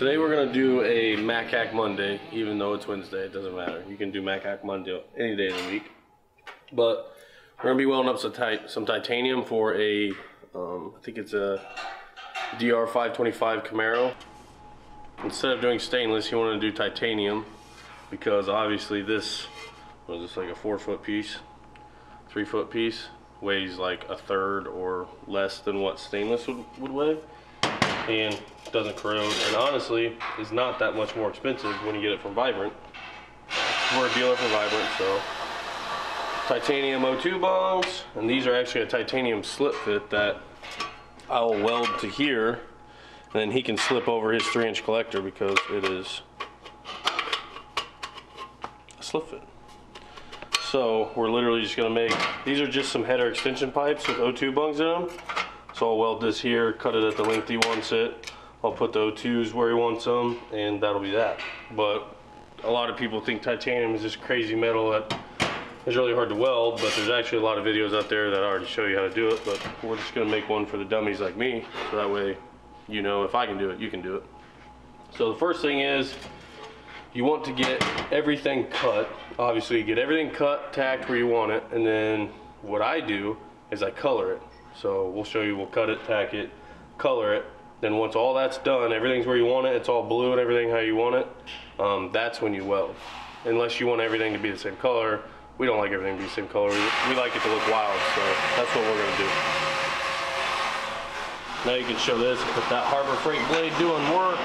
Today we're going to do a MAK Hack Monday, even though it's Wednesday, it doesn't matter. You can do MAK Hack Monday any day of the week. But we're going to be welding up some titanium for a, I think it's a DR525 Camaro. Instead of doing stainless, you want to do titanium because obviously this, what is this, like a 4-foot piece, 3-foot piece, weighs like a third or less than what stainless would weigh, and doesn't corrode, and honestly is not that much more expensive when you get it from Vibrant. We're a dealer for Vibrant, so titanium O2 bongs, and these are actually a titanium slip fit that I'll weld to here, and then he can slip over his 3-inch collector because it is a slip fit. So we're literally just gonna make, these are just some header extension pipes with O2 bungs in them. So I'll weld this here, cut it at the length he wants it. I'll put the O2s where he wants them, and that'll be that. But a lot of people think titanium is this crazy metal that is really hard to weld, but there's actually a lot of videos out there that already show you how to do it, but we're just gonna make one for the dummies like me, so that way, you know, if I can do it, you can do it. So the first thing is, you want to get everything cut. Obviously, you get everything cut, tacked where you want it, and then what I do is I color it. So we'll show you, we'll cut it, tack it, color it. Then once all that's done, everything's where you want it, it's all blue and everything how you want it, that's when you weld. Unless you want everything to be the same color. We don't like everything to be the same color. We like it to look wild, so that's what we're gonna do. Now you can show this, put that Harbor Freight blade doing work.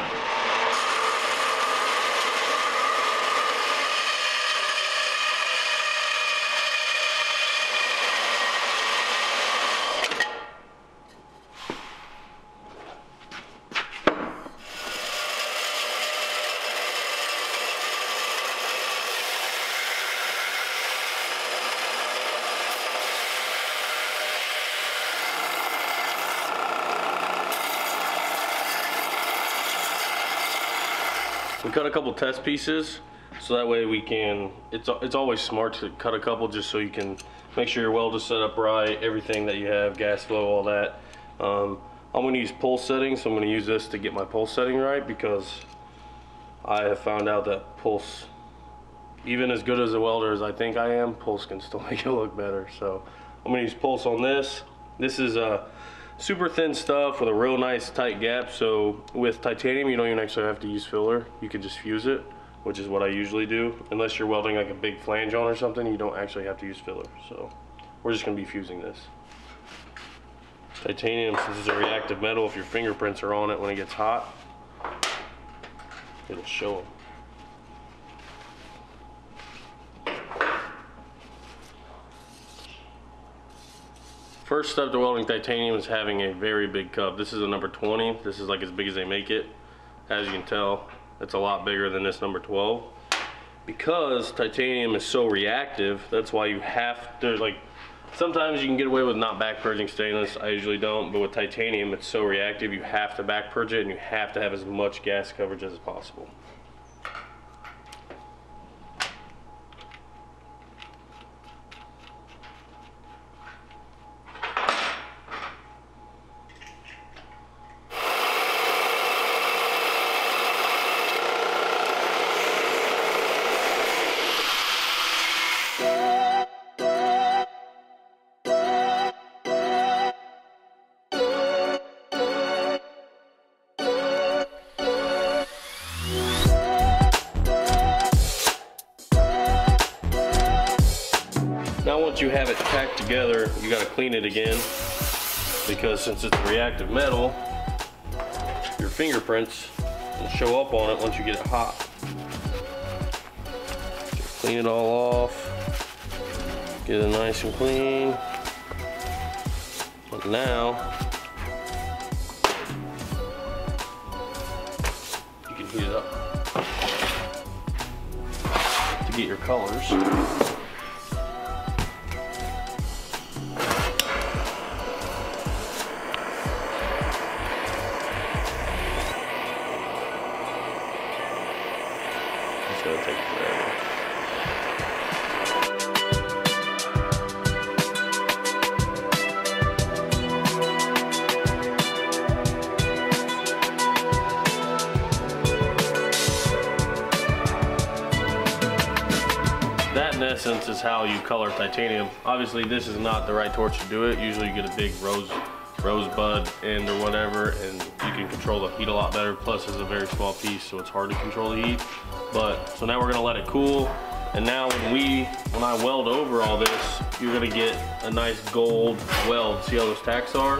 We cut a couple test pieces, so that way we can, it's always smart to cut a couple just so you can make sure your weld is set up right, everything that you have, gas flow, all that. I'm going to use pulse settings, so I'm going to use this to get my pulse setting right, because I have found out that pulse, even as good as a welder as I think I am, pulse can still make it look better. So I'm going to use pulse on this. This is super thin stuff with a real nice tight gap, so with titanium you don't even actually have to use filler, you can just fuse it, which is what I usually do. Unless you're welding like a big flange on or something, you don't actually have to use filler. So we're just going to be fusing this. Titanium, since it's a reactive metal, if your fingerprints are on it when it gets hot, it'll show them. First step to welding titanium is having a very big cup. This is a number 20. This is like as big as they make it. As you can tell, it's a lot bigger than this number 12. Because titanium is so reactive, that's why you have to, like, sometimes you can get away with not back purging stainless. I usually don't, but with titanium, it's so reactive, you have to back purge it and you have to have as much gas coverage as possible. Now once you have it tacked together, you gotta clean it again, because since it's reactive metal, your fingerprints will show up on it once you get it hot. Just clean it all off, get it nice and clean. But now, you can heat it up to get your colors. It's gonna take forever. that in essence is how you color titanium. Obviously this is not the right torch to do it. Usually you get a big rosebud end or whatever, and you can control the heat a lot better. Plus it's a very small piece, so it's hard to control the heat. But so now we're gonna let it cool, and now when I weld over all this, you're gonna get a nice gold weld. See how those tacks are?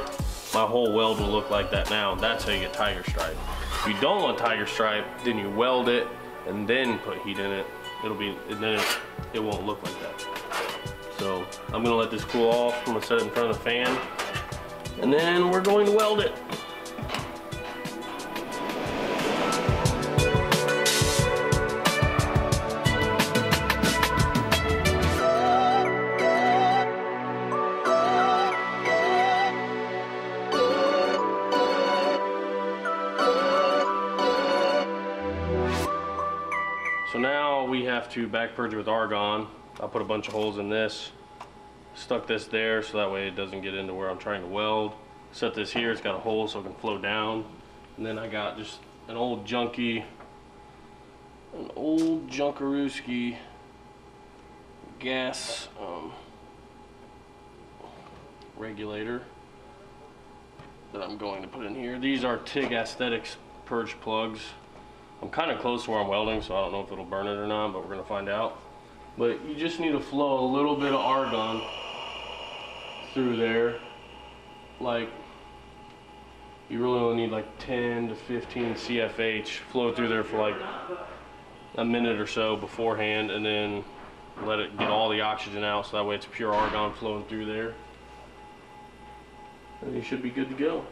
My whole weld will look like that now. That's how you get tiger stripe. If you don't want tiger stripe, then you weld it and then put heat in it. It won't look like that. So I'm gonna let this cool off. I'm gonna set it in front of the fan, and then we're going to weld it. So now we have to back purge it with argon. I put a bunch of holes in this, stuck this there so that way it doesn't get into where I'm trying to weld. Set this here, it's got a hole so it can flow down. And then I got just an old junkarooski gas regulator that I'm going to put in here. These are TIG Aesthetics purge plugs. I'm kind of close to where I'm welding, so I don't know if it'll burn it or not, but we're gonna find out. But you just need to flow a little bit of argon through there. Like, you really only need like 10 to 15 CFH. Flow through there for like a minute or so beforehand, and then let it get all the oxygen out, so that way it's pure argon flowing through there. And you should be good to go.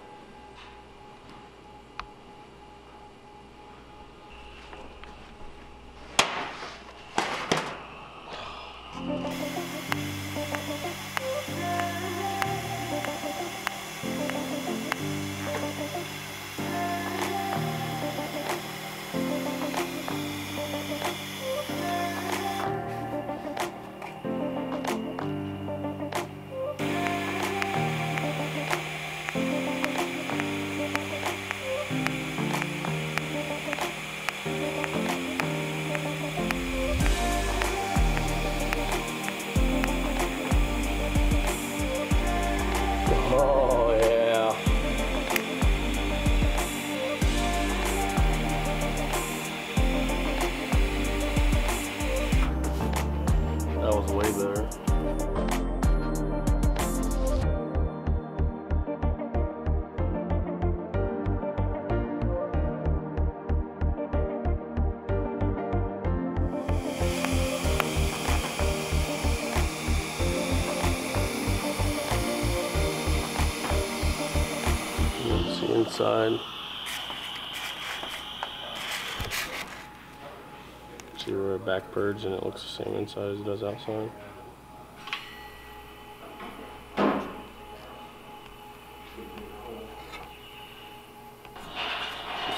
Oh yeah. That was way better. Inside. See where I back purge and it looks the same inside as it does outside.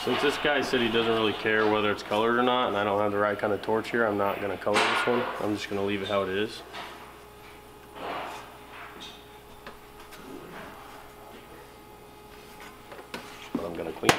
Since this guy said he doesn't really care whether it's colored or not, and I don't have the right kind of torch here, I'm not going to color this one. I'm just going to leave it how it is. But I'm going to clean it.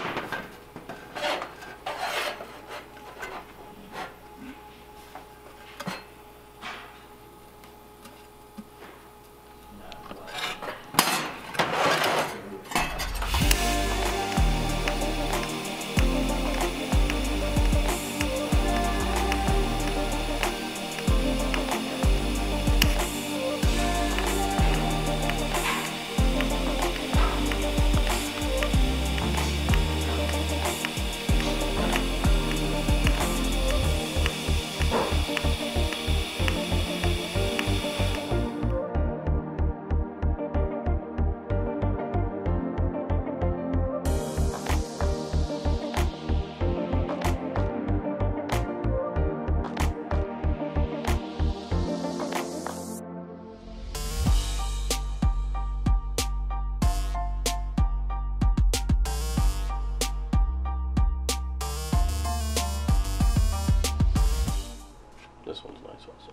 This one's nice also.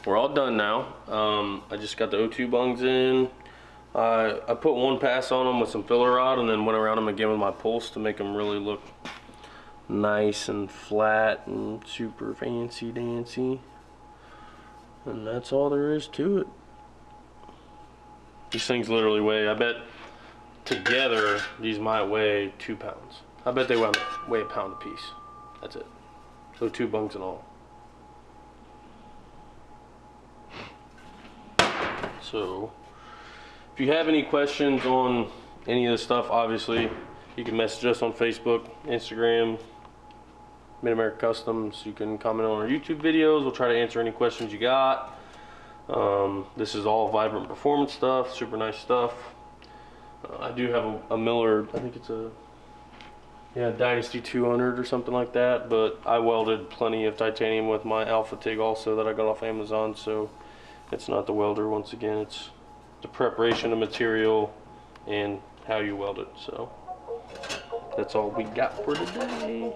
We're all done now. I just got the O2 bungs in. I put one pass on them with some filler rod and then went around them again with my pulse to make them really look nice and flat and super fancy dancy. And that's all there is to it. These things literally weigh, I bet together these might weigh 2 pounds. I bet they weigh a pound a piece. That's it. So 2 bunks and all. So if you have any questions on any of this stuff, obviously you can message us on Facebook, Instagram, Mid-America Customs. You can comment on our YouTube videos. We'll try to answer any questions you got. This is all Vibrant Performance stuff, super nice stuff. I do have a Miller, I think it's a Dynasty 200 or something like that, but I welded plenty of titanium with my Alpha TIG also that I got off Amazon, so it's not the welder. Once again, it's the preparation of material and how you weld it. So that's all we got for today.